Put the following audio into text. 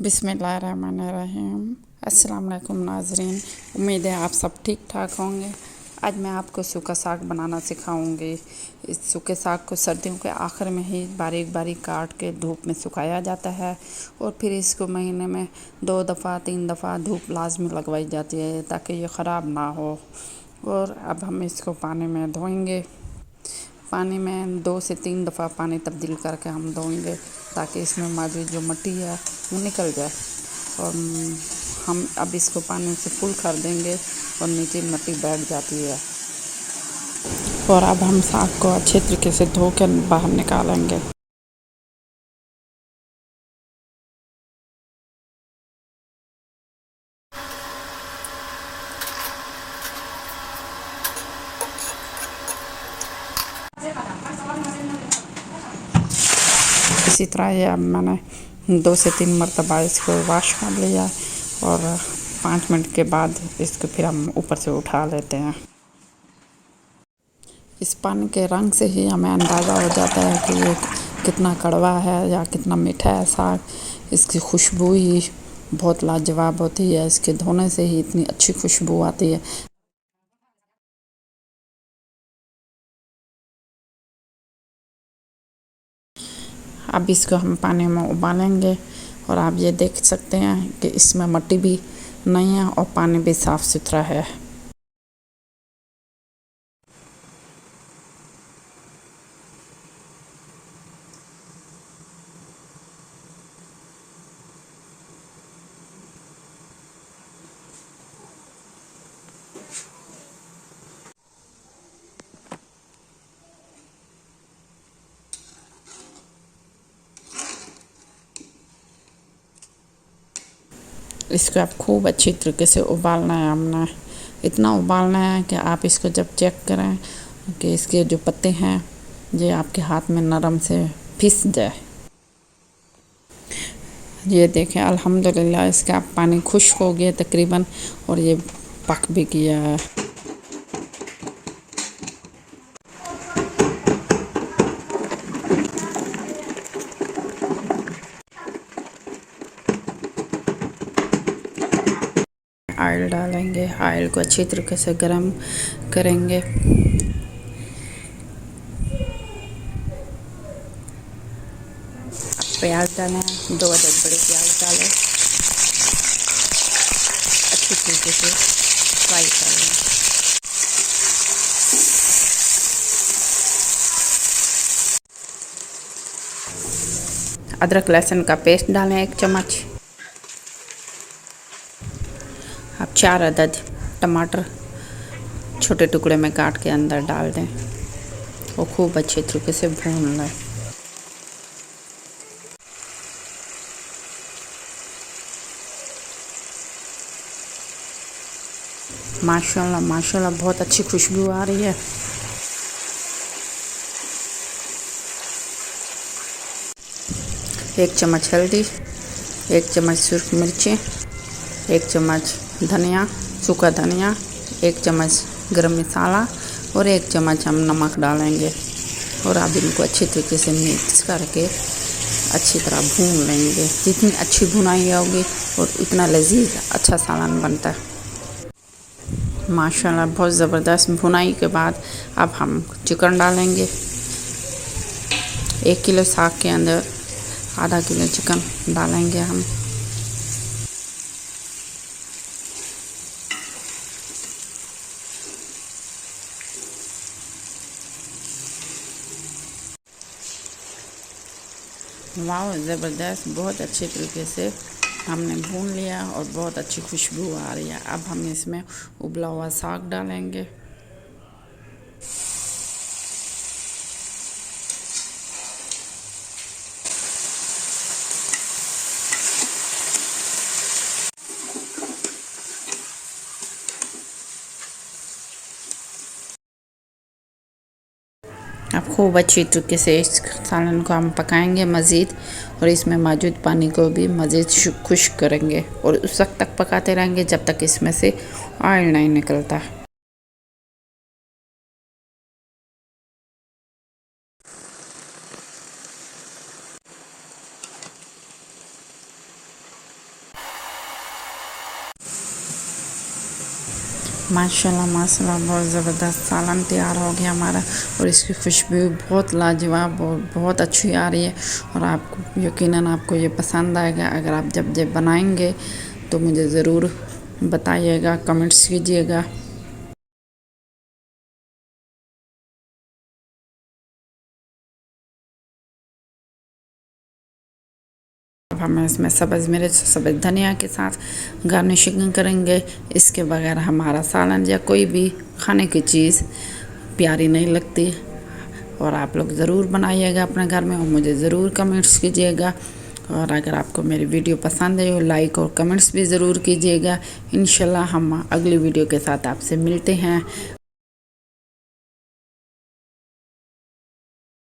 बिस्मिल्लाहिर्रहमानिर्रहीम। अस्सलाम वालेकुम नाज़रीन, उम्मीद है आप सब ठीक ठाक होंगे। आज मैं आपको सूखा साग बनाना सिखाऊंगी। इस सूखे साग को सर्दियों के आखिर में ही बारीक बारीक काट के धूप में सुखाया जाता है और फिर इसको महीने में 2 दफ़ा 3 दफ़ा धूप लाजमी लगवाई जाती है ताकि ये ख़राब ना हो। और अब हम इसको पानी में धोएंगे। पानी में 2 से 3 दफ़ा पानी तब्दील करके हम धोएंगे ताकि इसमें मौजूद जो मिट्टी है वो निकल जाए। और हम अब इसको पानी से फुल कर देंगे और नीचे मिट्टी बैठ जाती है। और अब हम साग को अच्छे तरीके से धो कर बाहर निकालेंगे। इसी तरह ये अब मैंने 2 से 3 मरतबा इसको वॉश कर लिया और 5 मिनट के बाद इसको फिर हम ऊपर से उठा लेते हैं। इस पानी के रंग से ही हमें अंदाज़ा हो जाता है कि ये कितना कड़वा है या कितना मीठा है साग। इसकी खुशबू ही बहुत लाजवाब होती है। इसके धोने से ही इतनी अच्छी खुशबू आती है। अब इसको हम पानी में उबालेंगे और आप ये देख सकते हैं कि इसमें मिट्टी भी नहीं है और पानी भी साफ़ सुथरा है। इसको आप खूब अच्छी तरीके से उबालना है। हमने इतना उबालना है कि आप इसको जब चेक करें कि इसके जो पत्ते हैं ये आपके हाथ में नरम से फिस जाए। ये देखें अल्हम्दुलिल्लाह इसका पानी खुश्क हो गया तकरीबन और ये पक भी गया है। ऑयल डालेंगे, ऑयल को अच्छी तरीके से गरम करेंगे। प्याज डालें, 2 अदद बड़े प्याज डालें, अच्छी तरीके से फ्राई करें। अदरक लहसुन का पेस्ट डालें 1 चम्मच। अब 4 अदद टमाटर छोटे टुकड़े में काट के अंदर डाल दें और खूब अच्छे तरीके से भून लें। माशाल्लाह माशाल्लाह बहुत अच्छी खुशबू आ रही है। एक चम्मच हल्दी, 1 चम्मच सूख मिर्चें, 1 चम्मच धनिया, सूखा धनिया, 1 चम्मच गरम मसाला और 1 चम्मच हम नमक डालेंगे। और अब इनको अच्छी तरीके से मिक्स करके अच्छी तरह भून लेंगे। जितनी अच्छी भुनाई होगी और उतना लजीज अच्छा सालन बनता है। माशाल्लाह बहुत ज़बरदस्त भुनाई के बाद अब हम चिकन डालेंगे। 1 किलो साग के अंदर आधा किलो चिकन डालेंगे हम। वाह ज़बरदस्त बहुत अच्छे तरीके से हमने भून लिया और बहुत अच्छी खुशबू आ रही है। अब हम इसमें उबला हुआ साग डालेंगे। अब खूब अच्छी तरीके से इस सालन को हम पकाएंगे मज़ीद और इसमें मौजूद पानी को भी मज़ीद खुश्क करेंगे और उस वक्त तक पकाते रहेंगे जब तक इसमें से ऑयल नहीं निकलता। माशाल्लाह माशाल्लाह बहुत ज़बरदस्त सालन तैयार हो गया हमारा। और इसकी खुशबू बहुत लाजवाब बहुत अच्छी आ रही है। और आपको यकीनन आपको ये पसंद आएगा। अगर आप जब जब बनाएंगे तो मुझे ज़रूर बताइएगा, कमेंट्स कीजिएगा। अब हम इसमें सब्ज़ मिर्च सब्ज़ धनिया के साथ गार्निशिंग करेंगे। इसके बगैर हमारा सालन या कोई भी खाने की चीज़ प्यारी नहीं लगती। और आप लोग ज़रूर बनाइएगा अपने घर में और मुझे ज़रूर कमेंट्स कीजिएगा। और अगर आपको मेरी वीडियो पसंद है तो लाइक और कमेंट्स भी ज़रूर कीजिएगा। इंशाल्लाह हम अगली वीडियो के साथ आपसे मिलते हैं।